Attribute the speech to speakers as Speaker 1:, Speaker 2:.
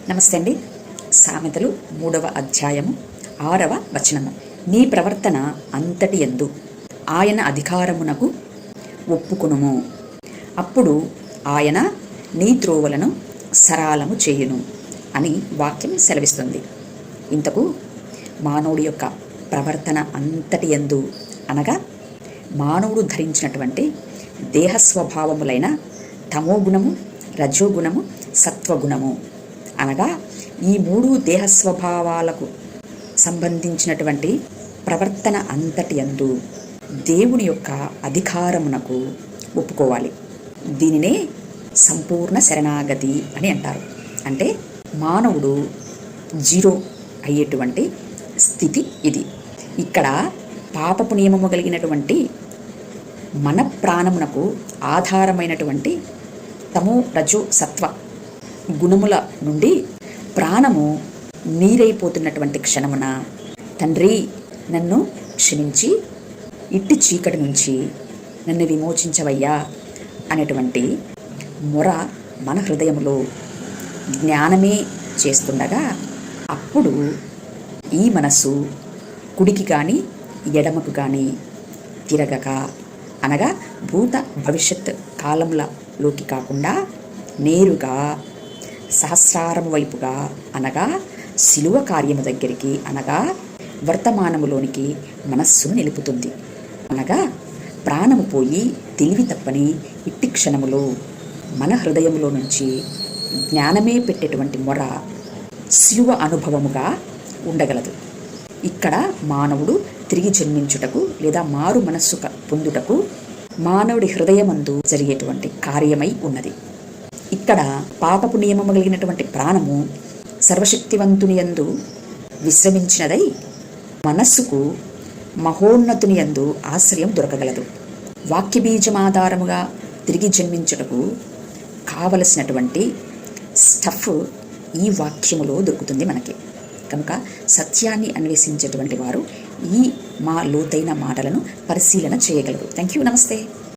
Speaker 1: నమస్తే అండి. సామెతలు 3వ అధ్యాయము 6వ వచనము. నీ ప్రవర్తన అంతటి యందు ఆయన అధికారమునకు ఒప్పుకొనుము, అప్పుడు ఆయన నీ త్రోవలను సరాలము చేయును అని వాక్యం సెలవిస్తుంది. ఇంతకు మానవుడి యొక్క ప్రవర్తన అంతటి యందు అనగా మానవుడు ధరించినటువంటి దేహ స్వభావములైన తమోగుణము, రజోగుణము, సత్వగుణము అనగా ఈ 3 దేహ స్వభావాలకు సంబంధించినటువంటి ప్రవర్తన అంతటి యందు దేవుని యొక్క అధికారమునకు ఒప్పుకోవాలి. దీనినే సంపూర్ణ శరణాగతి అని అంటారు. అంటే మానవుడు జీరో అయ్యేటువంటి స్థితి ఇది. ఇక్కడ పాపపు నియమము కలిగినటువంటి మన ప్రాణమునకు ఆధారమైనటువంటి తమో రజో సత్వ గుణముల నుండి ప్రాణము నీరైపోతున్నటువంటి క్షణమున తండ్రి నన్ను క్షమించి ఇట్టి చీకటి నుంచి నన్ను విమోచించవయ్యా అనేటువంటి మొర మన హృదయములో జ్ఞానమే చేస్తుండగా అప్పుడు ఈ మనస్సు కుడికి కానీ ఎడమకు కానీ తిరగక అనగా భూత భవిష్యత్ కాలములలోకి కాకుండా నేరుగా సహస్రారము వైపుగా అనగా శిలువ కార్యము దగ్గరికి అనగా వర్తమానములోనికి మనస్సును నిలుపుతుంది. అనగా ప్రాణము పోయి తెలివి తప్పని ఇట్టి క్షణములో మన హృదయములో నుంచి జ్ఞానమే పెట్టేటువంటి మొర శిలువ అనుభవముగా ఉండగలదు. ఇక్కడ మానవుడు తిరిగి జన్మించుటకు లేదా మారు మనస్సు పొందుటకు మానవుడి హృదయమందు జరిగేటువంటి కార్యమై ఉన్నది. ఇక్కడ పాపపు నియమము కలిగినటువంటి ప్రాణము సర్వశక్తివంతుని యందు విశ్రమించినదై మనస్సుకు మహోన్నతుని యందు ఆశ్రయం దొరకగలదు. వాక్యబీజం ఆధారముగా తిరిగి జన్మించుటకు కావలసినటువంటి స్టఫ్ ఈ వాక్యములో దొరుకుతుంది మనకి. కనుక సత్యాన్ని అన్వేషించేటువంటి వారు ఈ మా లోతైన మాటలను పరిశీలన చేయగలరు. Thank you. నమస్తే.